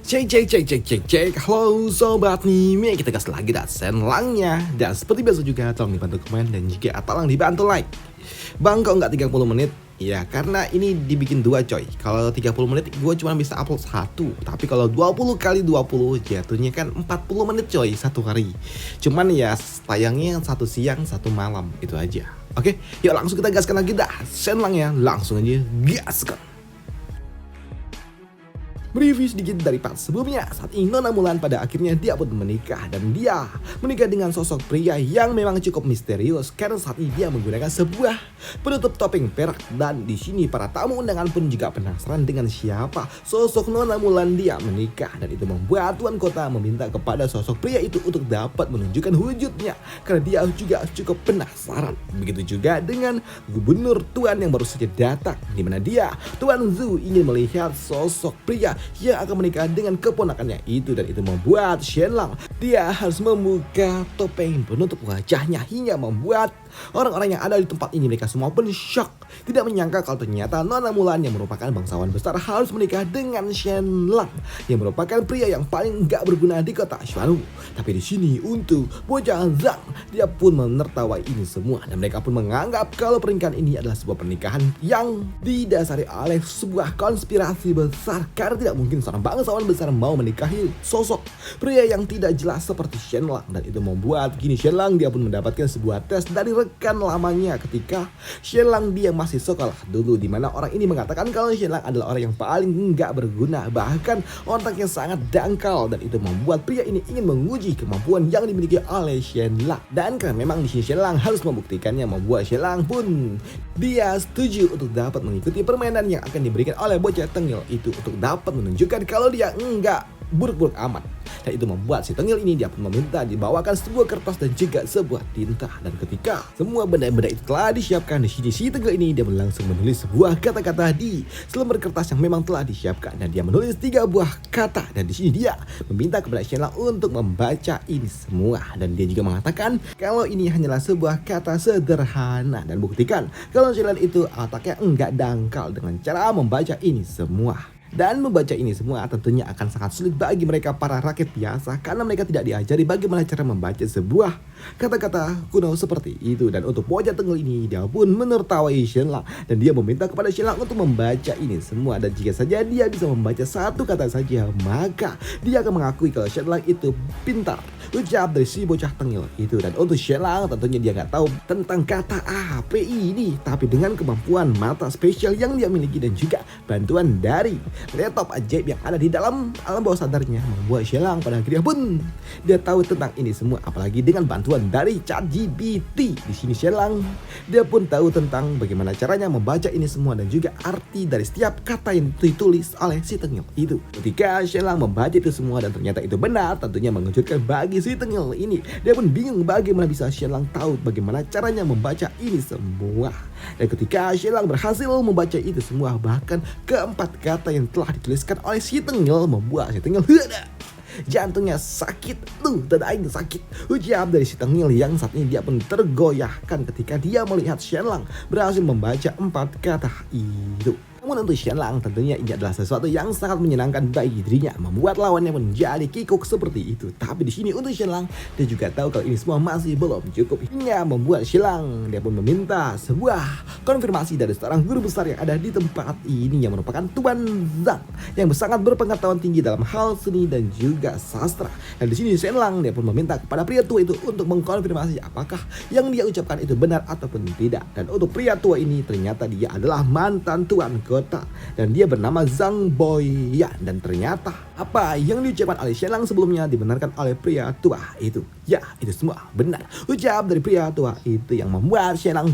Cek. Halo sobat nih, kita gas lagi dah senlangnya. Dan seperti biasa juga tolong dibantu komen dan juga tolong dibantu like. Bang kok nggak 30 menit? Ya karena ini dibikin dua coy. Kalau 30 menit gue cuma bisa upload satu. Tapi kalau 20 kali 20 jatuhnya kan 40 menit coy satu hari. Cuman ya tayangnya satu siang satu malam itu aja. Oke, yuk langsung kita gaskan lagi dah senlangnya. Langsung aja gaskan. Review sedikit dari part sebelumnya. Saat ini Nona Mulan pada akhirnya dia pun menikah. Dan dia menikah dengan sosok pria yang memang cukup misterius. Karena saat ini dia menggunakan sebuah penutup topeng perak. Dan di sini para tamu undangan pun juga penasaran dengan siapa sosok Nona Mulan dia menikah. Dan itu membuat tuan kota meminta kepada sosok pria itu untuk dapat menunjukkan wujudnya. Karena dia juga cukup penasaran. Begitu juga dengan gubernur tuan yang baru saja datang. Dimana dia, Tuan Zhu, ingin melihat sosok pria yang akan menikah dengan keponakannya itu. Dan itu membuat Shenlang dia harus membuka topeng penutup wajahnya hingga membuat orang-orang yang ada di tempat ini mereka semua pun shock. Tidak menyangka kalau ternyata Nona Mulan yang merupakan bangsawan besar harus menikah dengan Shenlang yang merupakan pria yang paling gak berguna di kota Xuanwu. Tapi di sini untuk bocah Zhang dia pun menertawai ini semua dan mereka pun menganggap kalau pernikahan ini adalah sebuah pernikahan yang didasari oleh sebuah konspirasi besar. Karena tidak mungkin seorang bangsawan besar mau menikahi sosok pria yang tidak jelas seperti Shenlang. Dan itu membuat kini Shenlang dia pun mendapatkan sebuah tes dari rekan lamanya ketika Shenlang dia masih sekolah dulu, dimana orang ini mengatakan kalau Shenlang adalah orang yang paling enggak berguna, bahkan otaknya sangat dangkal. Dan itu membuat pria ini ingin menguji kemampuan yang dimiliki oleh Shenlang. Dan karena memang di sini Shenlang harus membuktikannya, membuat Shenlang pun dia setuju untuk dapat mengikuti permainan yang akan diberikan oleh bocah tengil itu untuk dapat menunjukkan kalau dia enggak buruk-buruk amat. Dan itu membuat si tengil ini dia pun meminta dibawakan sebuah kertas dan juga sebuah tinta. Dan ketika semua benda-benda itu telah disiapkan, di sini si tengil ini dia pun langsung menulis sebuah kata-kata di selembar kertas yang memang telah disiapkan. Dan dia menulis 3 buah kata. Dan di sini dia meminta kepada Shenlang untuk membaca ini semua. Dan dia juga mengatakan kalau ini hanyalah sebuah kata sederhana. Dan buktikan kalau Shenlang itu otaknya enggak dangkal dengan cara membaca ini semua. Dan membaca ini semua tentunya akan sangat sulit bagi mereka para rakyat biasa karena mereka tidak diajari bagaimana cara membaca sebuah kata-kata kuno seperti itu. Dan untuk bocah tengil ini dia pun menertawai Shenlang dan dia meminta kepada Shenlang untuk membaca ini semua. Dan jika saja dia bisa membaca satu kata saja maka dia akan mengakui kalau Shenlang itu pintar, ucap dari si bocah tengil itu. Dan untuk Shenlang tentunya dia nggak tahu tentang kata apa ini, tapi dengan kemampuan mata spesial yang dia miliki dan juga bantuan dari laptop ajaib yang ada di dalam alam bawah sadarnya membuat Shenlang pada akhirnya pun dia tahu tentang ini semua, apalagi dengan bantuan dari ChatGPT. Di sini Shenlang dia pun tahu tentang bagaimana caranya membaca ini semua dan juga arti dari setiap kata yang ditulis oleh si tengil itu. Ketika Shenlang membaca itu semua dan ternyata itu benar, tentunya mengejutkan bagi si tengil ini. Dia pun bingung bagaimana bisa Shenlang tahu bagaimana caranya membaca ini semua. Dan ketika Shenlang berhasil membaca itu semua, bahkan keempat kata yang telah dituliskan oleh si tengil membuat si tengil jantungnya sakit tuh, dadanya sakit, ucap dari si tengil yang saat ini dia pun tergoyahkan ketika dia melihat Shenlang berhasil membaca 4 kata itu. Namun untuk Shenlang tentunya ini adalah sesuatu yang sangat menyenangkan bagi dirinya, membuat lawannya menjadi kikuk seperti itu. Tapi di sini untuk Shenlang dia juga tahu kalau ini semua masih belum cukup, hingga membuat Shenlang dia pun meminta sebuah konfirmasi dari seorang guru besar yang ada di tempat ini yang merupakan Tuan Zhang yang sangat berpengetahuan tinggi dalam hal seni dan juga sastra. Dan di sini Shenlang dia pun meminta kepada pria tua itu untuk mengkonfirmasi apakah yang dia ucapkan itu benar ataupun tidak. Dan untuk pria tua ini ternyata dia adalah mantan tuan kota dan dia bernama Zhang Boyan. Dan ternyata apa yang diucapkan oleh Shenlang sebelumnya dibenarkan oleh pria tua itu. Ya, itu semua benar, ucap dari pria tua itu yang membuat Shenlang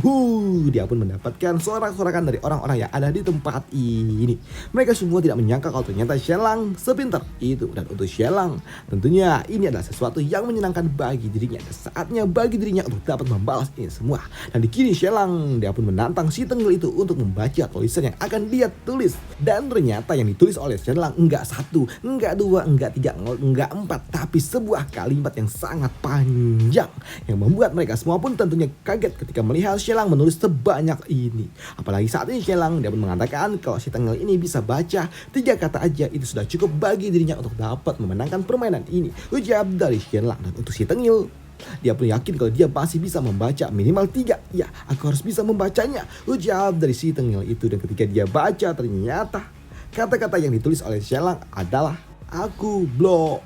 dia pun mendapatkan sorak-sorakan dari orang-orang yang ada di tempat ini. Mereka semua tidak menyangka kalau ternyata Shenlang sepintar itu. Dan untuk Shenlang tentunya ini adalah sesuatu yang menyenangkan bagi dirinya. Dan saatnya bagi dirinya untuk dapat membalas ini semua. Dan di kini Shenlang dia pun menantang si tengil itu untuk membaca tulisan yang akan dia tulis. Dan ternyata yang ditulis oleh Shenlang enggak 1, enggak dua, enggak tiga, enggak empat, tapi sebuah kalimat yang sangat panjang yang membuat mereka semua pun tentunya kaget ketika melihat Shelang menulis sebanyak ini. Apalagi saat ini Shelang dia pun mengatakan kalau si Tengil ini bisa baca 3 kata aja itu sudah cukup bagi dirinya untuk dapat memenangkan permainan ini. Ucap dari Shelang. Dan untuk si Tengil, dia pun yakin kalau dia masih bisa membaca minimal 3. Ya, aku harus bisa membacanya, ucap dari si Tengil itu. Dan ketika dia baca ternyata kata-kata yang ditulis oleh Shelang adalah aku blow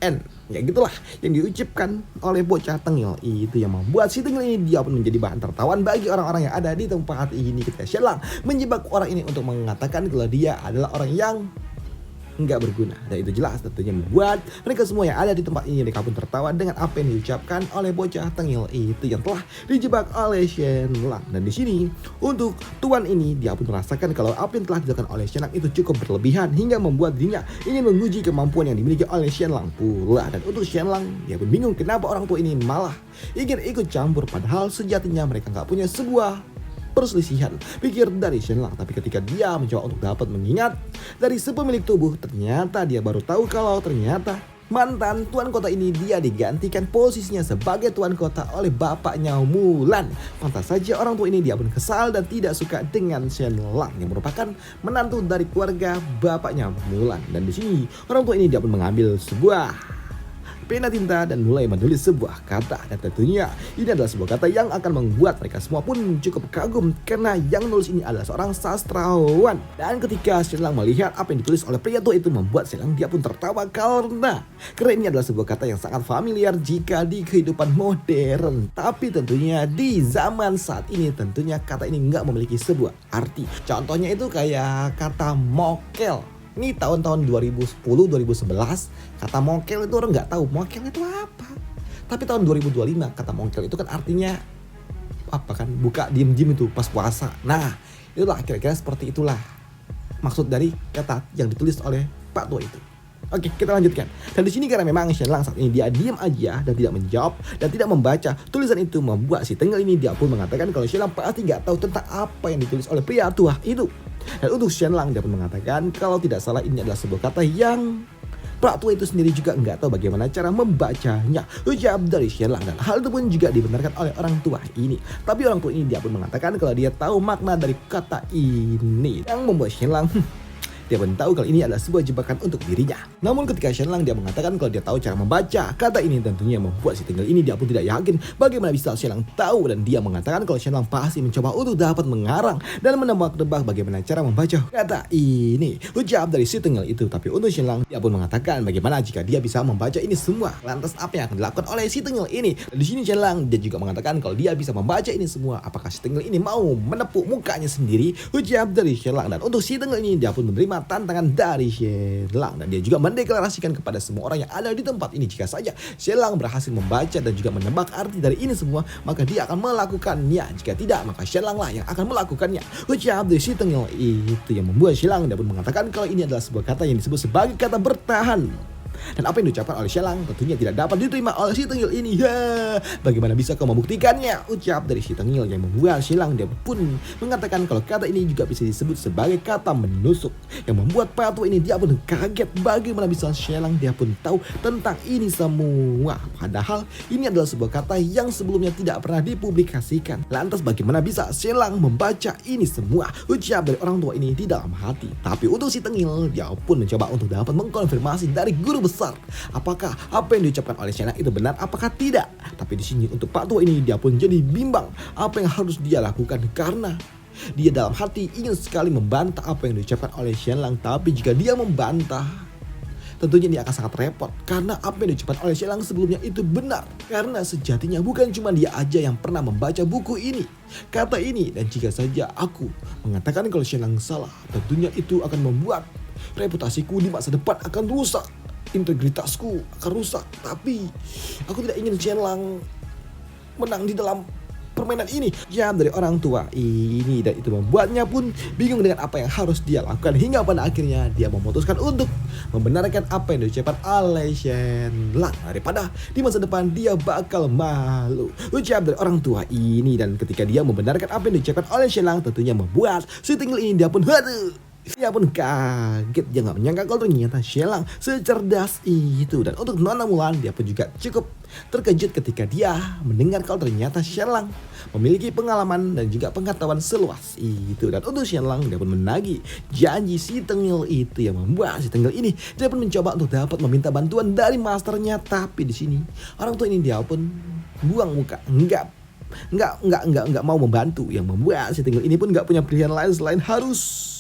n. Ya gitulah yang diucapkan oleh bocah Tengil itu yang membuat si Tengil ini dia pun menjadi bahan tertawan bagi orang-orang yang ada di tempat ini ketika Shelang menjebak orang ini untuk mengatakan kalau dia adalah orang yang nggak berguna. Dan itu jelas tentunya membuat mereka semua yang ada di tempat ini mereka pun tertawa dengan apa yang diucapkan oleh bocah Tengil itu yang telah dijebak oleh Shelang. Dan di sini untuk tuan ini dia pun merasakan kalau apa yang telah dilakukan oleh Shelang itu cukup berlebihan hingga membuat dirinya ingin menguji kemampuan yang dimiliki oleh Shelang pula. Dan untuk Shelang dia pun bingung kenapa orang tua ini malah ingin ikut campur padahal sejatinya mereka nggak punya sebuah perselisihan pikir dari Shelang. Tapi ketika dia mencoba untuk dapat mengingat dari sepemilik tubuh, ternyata dia baru tahu kalau ternyata mantan tuan kota ini dia digantikan posisinya sebagai tuan kota oleh bapaknya Mulan. Pantas saja orang tua ini dia pun kesal dan tidak suka dengan Shelang yang merupakan menantu dari keluarga bapaknya Mulan. Dan di sini orang tua ini dia pun mengambil sebuah pena tinta dan mulai menulis sebuah kata. Dan tentunya ini adalah sebuah kata yang akan membuat mereka semua pun cukup kagum karena yang nulis ini adalah seorang sastrawan. Dan ketika Shelang melihat apa yang ditulis oleh pria tua itu membuat Shelang dia pun tertawa karena ini adalah sebuah kata yang sangat familiar jika di kehidupan modern. Tapi tentunya di zaman saat ini tentunya kata ini nggak memiliki sebuah arti. Contohnya itu kayak kata mokel. Ini tahun-tahun 2010-2011 kata mokel itu orang nggak tahu mokel itu apa. Tapi tahun 2025 kata mokel itu kan artinya apa kan, buka diem-diem itu pas puasa. Nah itulah kira-kira seperti itulah maksud dari kata yang ditulis oleh Pak Tua itu. Oke, kita lanjutkan. Dan di sini karena memang Shelang saat ini dia diam aja dan tidak menjawab dan tidak membaca tulisan itu membuat si Tengil ini dia pun mengatakan kalau Shelang pasti nggak tahu tentang apa yang ditulis oleh pria tua itu. Dan untuk Shelang dia pun mengatakan kalau tidak salah ini adalah sebuah kata yang Pak Tua itu sendiri juga nggak tahu bagaimana cara membacanya, ucap dari Shelang. Dan hal itu pun juga dibenarkan oleh orang tua ini. Tapi orang tua ini dia pun mengatakan kalau dia tahu makna dari kata ini yang membuat Shelang dia pun tahu kalau ini adalah sebuah jebakan untuk dirinya. Namun ketika Shelang dia mengatakan kalau dia tahu cara membaca kata ini, tentunya membuat si Tengil ini dia pun tidak yakin bagaimana bisa Shelang tahu. Dan dia mengatakan kalau Shelang pasti mencoba untuk dapat mengarang dan menebak-nebak bagaimana cara membaca kata ini, ucap dari si Tengil itu. Tapi untuk Shelang dia pun mengatakan bagaimana jika dia bisa membaca ini semua, lantas apa yang akan dilakukan oleh si Tengil ini. Dan di sini Shelang dia juga mengatakan kalau dia bisa membaca ini semua, apakah si Tengil ini mau menepuk mukanya sendiri, ucap dari Shelang. Dan untuk si Tengil ini dia pun menerima tantangan dari Shelang dan dia juga mendeklarasikan kepada semua orang yang ada di tempat ini jika saja Shelang berhasil membaca dan juga menebak arti dari ini semua maka dia akan melakukannya, jika tidak maka Shelang lah yang akan melakukannya, ucap dari si Tengil itu yang membuat Shelang dia pun mengatakan kalau ini adalah sebuah kata yang disebut sebagai kata bertahan. Dan apa yang diucapkan oleh Shelang tentunya tidak dapat diterima oleh si Tengil ini. Ya, bagaimana bisa kau membuktikannya, ucap dari si Tengil yang membuat Shelang dia pun mengatakan kalau kata ini juga bisa disebut sebagai kata menusuk. Yang membuat Pak Tua ini dia pun kaget bagaimana bisa Shelang dia pun tahu tentang ini semua. Padahal ini adalah sebuah kata yang sebelumnya tidak pernah dipublikasikan. Lantas bagaimana bisa Shelang membaca ini semua, ucap dari orang tua ini di dalam hati. Tapi untuk si Tengil dia pun mencoba untuk dapat mengkonfirmasi dari guru besar apakah apa yang diucapkan oleh Shelang itu benar apakah tidak. Tapi di sini untuk Pak Tua ini dia pun jadi bimbang apa yang harus dia lakukan karena dia dalam hati ingin sekali membantah apa yang diucapkan oleh Shelang. Tapi jika dia membantah tentunya dia akan sangat repot karena apa yang diucapkan oleh Shelang sebelumnya itu benar. Karena sejatinya bukan cuma dia aja yang pernah membaca buku ini, kata ini. Dan jika saja aku mengatakan kalau Shelang salah, tentunya itu akan membuat reputasiku di masa depan akan rusak, integritasku akan rusak. Tapi aku tidak ingin Shelang menang di dalam permainan ini, jam dari orang tua ini. Dan itu membuatnya pun bingung dengan apa yang harus dia lakukan hingga pada akhirnya dia memutuskan untuk membenarkan apa yang diucapkan oleh Shelang daripada di masa depan dia bakal malu, ucap dari orang tua ini. Dan ketika dia membenarkan apa yang diucapkan oleh Shelang tentunya membuat si Tengil ini dia pun Dia pun kaget, dia nggak menyangka kalau ternyata Shelang secerdas itu. Dan untuk Nona Mulan, dia pun juga cukup terkejut ketika dia mendengar kalau ternyata Shelang memiliki pengalaman dan juga pengetahuan seluas itu. Dan untuk Shelang, dia pun menagih janji si Tengil itu yang membuat si Tengil ini dia pun mencoba untuk dapat meminta bantuan dari masternya. Tapi di sini orang tua ini dia pun buang muka, nggak mau membantu, yang membuat si Tengil ini pun nggak punya pilihan lain selain harus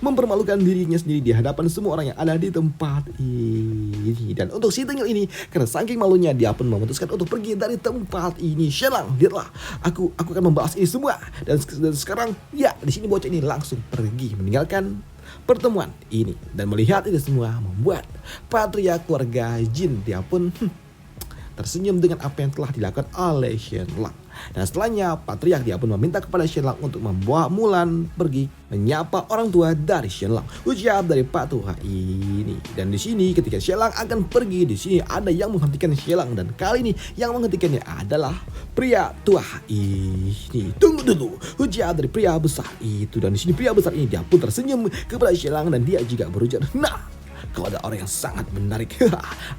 mempermalukan dirinya sendiri di hadapan semua orang yang ada di tempat ini. Dan untuk si Tengil ini, karena saking malunya, dia pun memutuskan untuk pergi dari tempat ini. Shelang, lihatlah, aku akan membalas ini semua. Dan sekarang, ya, di sini bocah ini langsung pergi meninggalkan pertemuan ini. Dan melihat ini semua membuat Patria keluarga Jin, dia pun tersenyum dengan apa yang telah dilakukan oleh Shenlang. Dan setelahnya Patriark dia pun meminta kepada Shenlang untuk membawa Mulan pergi menyapa orang tua dari Shenlang. Ucap dari Pak Tua ini. Dan di sini ketika Shenlang akan pergi, di sini ada yang menghentikan Shenlang, dan kali ini yang menghentikannya adalah pria tua ini. Tunggu dulu, ucap dari pria besar itu. Dan di sini pria besar ini dia pun tersenyum kepada Shenlang, dan dia juga berujar, "Nah, kalau ada orang yang sangat menarik,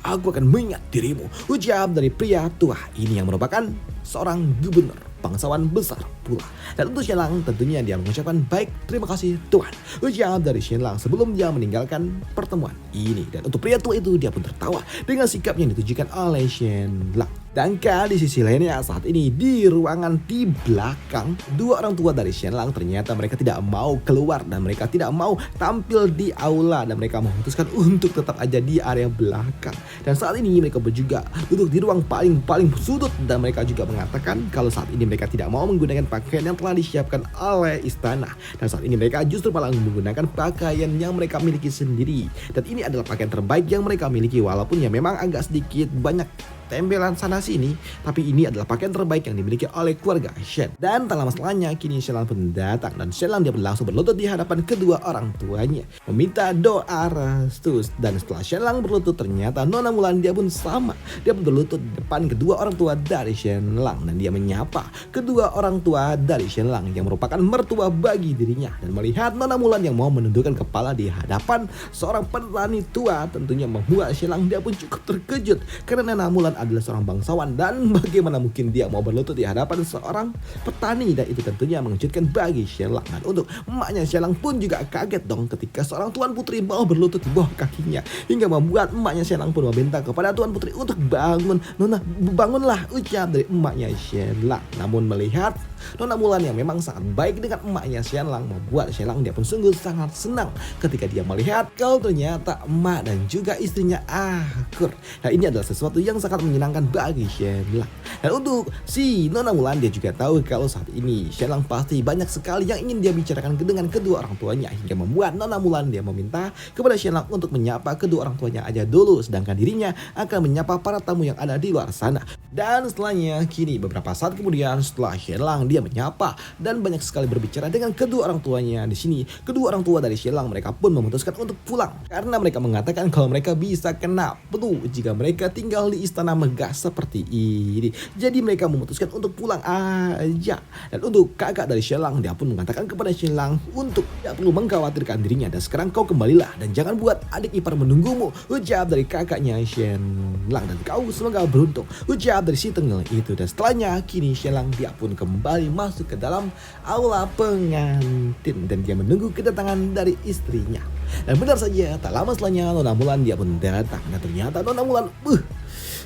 aku akan mengingat dirimu." Ucap dari pria tua ini yang merupakan seorang gubernur bangsawan besar pula. Dan untuk Shenlang tentunya dia mengucapkan, "Baik, terima kasih Tuhan." Ucap dari Shenlang sebelum dia meninggalkan pertemuan ini. Dan untuk pria tua itu, dia pun tertawa dengan sikap yang ditujukan oleh Shenlang. Dan di sisi lainnya saat ini di ruangan di belakang, dua orang tua dari Shenlang ternyata mereka tidak mau keluar dan mereka tidak mau tampil di aula, dan mereka memutuskan untuk tetap aja di area belakang. Dan saat ini mereka juga duduk di ruang paling sudut, dan mereka juga mengatakan kalau saat ini mereka tidak mau menggunakan pakaian yang telah disiapkan oleh istana. Dan saat ini mereka justru malah menggunakan pakaian yang mereka miliki sendiri. Dan ini adalah pakaian terbaik yang mereka miliki, walaupun ya memang agak sedikit banyak tempelan sana sini, tapi ini adalah pakaian terbaik yang dimiliki oleh keluarga Shen. Dan tak lama setelahnya kini Shenlang pun datang, dan Shenlang dia pun langsung berlutut di hadapan kedua orang tuanya meminta doa restu. Dan setelah Shenlang berlutut, ternyata Nona Mulan dia pun sama, dia pun berlutut di depan kedua orang tua dari Shenlang, dan dia menyapa kedua orang tua dari Shenlang yang merupakan mertua bagi dirinya. Dan melihat Nona Mulan yang mau menundukkan kepala di hadapan seorang petani tua, tentunya membuat Shenlang dia pun cukup terkejut, karena Nona Mulan adalah seorang bangsawan, dan bagaimana mungkin dia mau berlutut di hadapan seorang petani. Dan itu tentunya mengejutkan bagi Shenlang. Dan untuk emaknya Shenlang pun juga kaget dong ketika seorang tuan putri mau berlutut di bawah kakinya, hingga membuat emaknya Shenlang pun meminta kepada tuan putri untuk bangun. "Nona, bangunlah," ucap dari emaknya Shenlang. Namun melihat Nona Mulan yang memang sangat baik dengan emaknya Shenlang, membuat Shenlang dia pun sungguh sangat senang ketika dia melihat kalau ternyata emak dan juga istrinya akur. Nah, ini adalah sesuatu yang sangat menyenangkan bagi Shenlang. Dan untuk si Nona Mulan, dia juga tahu kalau saat ini Shenlang pasti banyak sekali yang ingin dia bicarakan dengan kedua orang tuanya, hingga membuat Nona Mulan dia meminta kepada Shenlang untuk menyapa kedua orang tuanya aja dulu, sedangkan dirinya akan menyapa para tamu yang ada di luar sana. Dan setelahnya kini beberapa saat kemudian, setelah Shenlang dia menyapa dan banyak sekali berbicara dengan kedua orang tuanya, di sini kedua orang tua dari Shenlang mereka pun memutuskan untuk pulang, karena mereka mengatakan kalau mereka bisa kena flu jika mereka tinggal di istana megah seperti ini. Jadi mereka memutuskan untuk pulang aja. Dan untuk kakak dari Shenlang, dia pun mengatakan kepada Shenlang untuk tidak perlu mengkhawatirkan dirinya, dan sekarang kau kembalilah dan jangan buat adik ipar menunggumu, ucap dari kakaknya Shenlang. Dan kau semoga beruntung, ucap dari si Tengil itu. Dan setelahnya kini Shenlang dia pun kembali masuk ke dalam aula pengantin, dan dia menunggu kedatangan dari istrinya. Dan benar saja, tak lama setelahnya Nona Mulan dia pun datang, dan ternyata Nona Mulan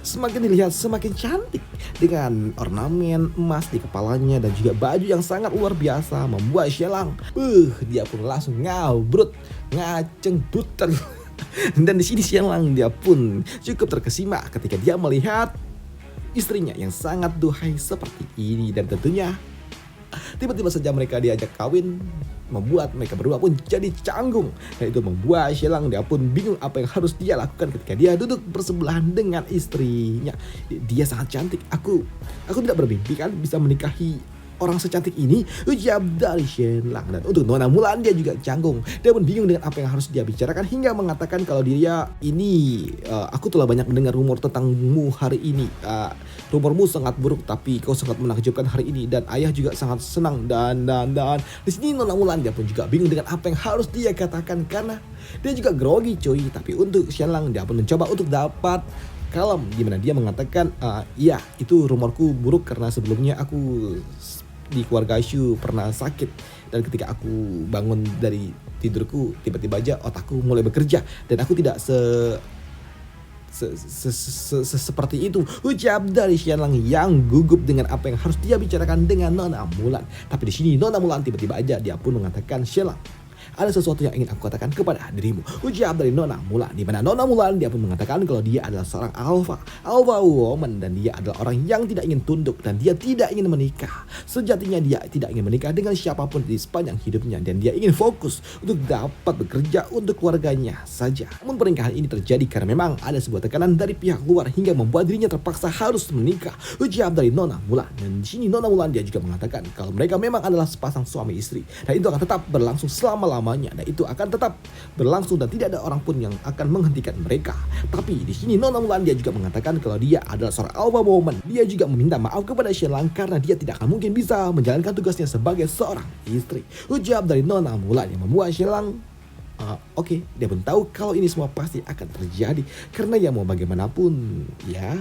semakin dilihat semakin cantik dengan ornamen emas di kepalanya dan juga baju yang sangat luar biasa, membuat Shenlang dia pun langsung ngabrut, ngaceng buter. Dan di sini Shenlang dia pun cukup terkesima ketika dia melihat istrinya yang sangat duhai seperti ini. Dan tentunya tiba-tiba saja mereka diajak kawin, membuat mereka berdua pun jadi canggung. Dan itu membuat Shenlang dia pun bingung apa yang harus dia lakukan ketika dia duduk bersebelahan dengan istrinya. Dia sangat cantik. Aku tidak bermimpi kan bisa menikahi orang secantik ini? Ucap dari Shenlang. Dan untuk Nona Mulan dia juga canggung. Dia pun bingung dengan apa yang harus dia bicarakan hingga mengatakan kalau dia ini aku telah banyak mendengar rumor tentangmu hari ini. Rumormu sangat buruk tapi kau sangat menakjubkan hari ini dan ayah juga sangat senang dan di sini Nona Mulan dia pun juga bingung dengan apa yang harus dia katakan karena dia juga grogi cuy. Tapi untuk Shenlang dia pun mencoba untuk dapat kalem dimana dia mengatakan iya itu rumorku buruk karena sebelumnya aku di keluarga Shu pernah sakit dan ketika aku bangun dari tidurku tiba-tiba aja otakku mulai bekerja dan aku tidak seperti itu, ucap dari Shenlang yang gugup dengan apa yang harus dia bicarakan dengan Nona Mulan. Tapi di sini Nona Mulan tiba-tiba aja dia pun mengatakan, Shenlang, ada sesuatu yang ingin aku katakan kepada dirimu, ucap dari Nona Mulan. Di mana Nona Mulan dia pun mengatakan kalau dia adalah seorang alpha woman dan dia adalah orang yang tidak ingin tunduk dan dia tidak ingin menikah. Sejatinya dia tidak ingin menikah dengan siapapun di sepanjang hidupnya dan dia ingin fokus untuk dapat bekerja untuk keluarganya saja. Namun pernikahan ini terjadi karena memang ada sebuah tekanan dari pihak luar hingga membuat dirinya terpaksa harus menikah, ucap dari Nona Mulan. Dan di sini Nona Mulan dia juga mengatakan kalau mereka memang adalah sepasang suami istri dan itu akan tetap berlangsung selama-lamanya dan itu akan tetap berlangsung dan tidak ada orang pun yang akan menghentikan mereka. Tapi di sini Nona Mulan dia juga mengatakan kalau dia adalah seorang alpha woman. Dia juga meminta maaf kepada Shenlang karena dia tidak akan mungkin bisa menjalankan tugasnya sebagai seorang istri, ucap dari Nona Mulan yang membuat Shenlang Oke, dia pun tahu kalau ini semua pasti akan terjadi karena ya mau bagaimanapun ya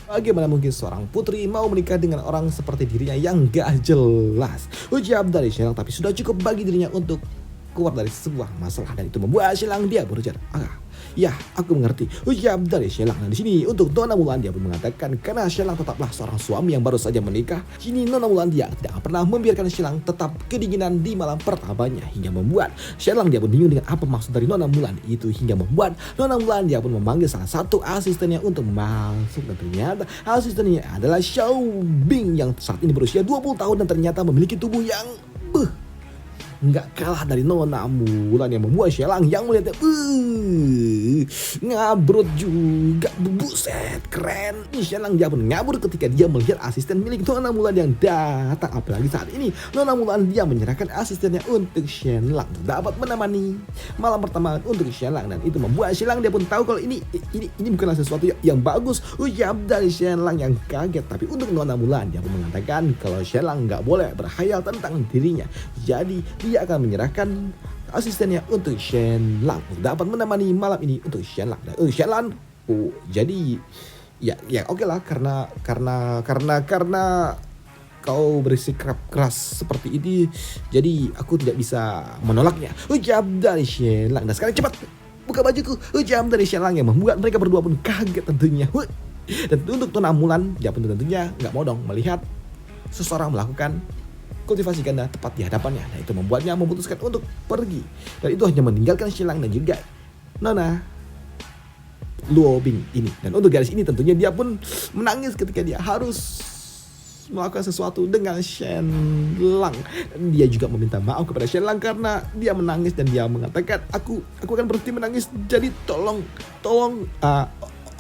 bagaimana mungkin seorang putri mau menikah dengan orang seperti dirinya yang gak jelas, ucap dari Shenlang. Tapi sudah cukup bagi dirinya untuk keluar dari sebuah masalah dan itu membuat Shenlang dia berujar, ya aku mengerti, ucap dari Shenlang. Dan di sini untuk Nona Mulan dia pun mengatakan karena Shenlang tetaplah seorang suami yang baru saja menikah. Sini Nona Mulan dia tidak pernah membiarkan Shenlang tetap kedinginan di malam pertamanya hingga membuat Shenlang dia pun bingung dengan apa maksud dari Nona Mulan itu hingga membuat Nona Mulan dia pun memanggil salah satu asistennya untuk masuk dan ternyata asistennya adalah Xiao Bing yang saat ini berusia 20 tahun dan ternyata memiliki tubuh yang nggak kalah dari Nona Mulan yang membuat Shenlang yang melihatnya ngabrut juga, buset keren. Shenlang dia pun ngabur ketika dia melihat asisten milik Nona Mulan yang datang. Apalagi saat ini Nona Mulan dia menyerahkan asistennya untuk Shenlang dapat menemani malam pertama untuk Shenlang dan itu membuat Shenlang dia pun tahu kalau ini bukanlah sesuatu yang bagus, ucap dari Shenlang yang kaget. Tapi untuk Nona Mulan dia pun mengatakan kalau Shenlang nggak boleh berkhayal tentang dirinya, jadi dia akan menyerahkan asistennya untuk Shenlang dapat menemani malam ini untuk Shenlang. Dan Shenlang jadi ya oke lah karena kau bersikap keras seperti ini jadi aku tidak bisa menolaknya, ucap dari Shenlang. Dan sekarang cepat buka bajuku, ucap dari Shenlang yang membuat mereka berdua pun kaget tentunya. Dan untuk Nona Mulan dia pun tentunya nggak mau dong melihat seseorang melakukan kultivasi ganda tepat di hadapannya. Nah itu membuatnya memutuskan untuk pergi dan itu hanya meninggalkan Shenlang dan juga Nona Luo Bing ini. Dan untuk garis ini tentunya dia pun menangis ketika dia harus melakukan sesuatu dengan Shenlang. Dan dia juga meminta maaf kepada Shenlang karena dia menangis dan dia mengatakan aku akan berhenti menangis jadi tolong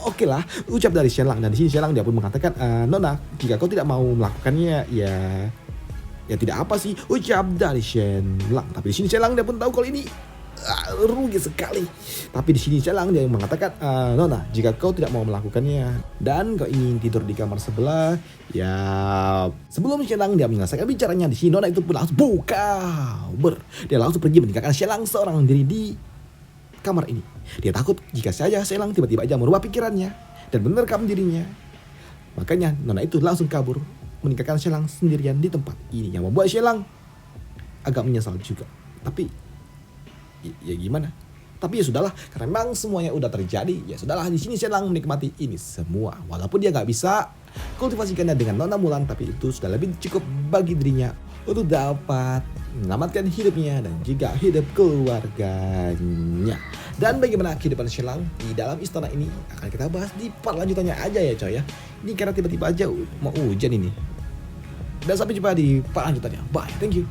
oke lah, ucap dari Shenlang. Dan di sini Shenlang dia pun mengatakan Nona jika kau tidak mau melakukannya ya tidak apa sih, ucap dari Shenlang. Tapi di sini Shenlang dia pun tahu kalau ini rugi sekali. Tapi di sini Shenlang dia mengatakan Nona jika kau tidak mau melakukannya dan kau ingin tidur di kamar sebelah, ya sebelum Shenlang dia menyelesaikan bicaranya di sini Nona itu pun langsung dia langsung pergi meninggalkan Shenlang seorang diri di kamar ini. Dia takut jika saja Shenlang tiba-tiba aja merubah pikirannya dan menerkam dirinya. Makanya Nona itu langsung kabur meninggalkan Shenlang sendirian di tempat ini yang membuat Shenlang agak menyesal juga. Tapi ya gimana? Tapi ya sudahlah karena memang semuanya udah terjadi. Ya sudahlah di sini Shenlang menikmati ini semua walaupun dia nggak bisa kultivasi ganda dengan Nona Mulan, tapi itu sudah lebih cukup bagi dirinya untuk dapat menyelamatkan hidupnya dan juga hidup keluarganya. Dan bagaimana kehidupan Shenlang di dalam istana ini akan kita bahas di part lanjutannya aja ya coy ya. Ini karena tiba-tiba aja mau hujan ini. Dan sampai jumpa di part lanjutannya. Bye, thank you.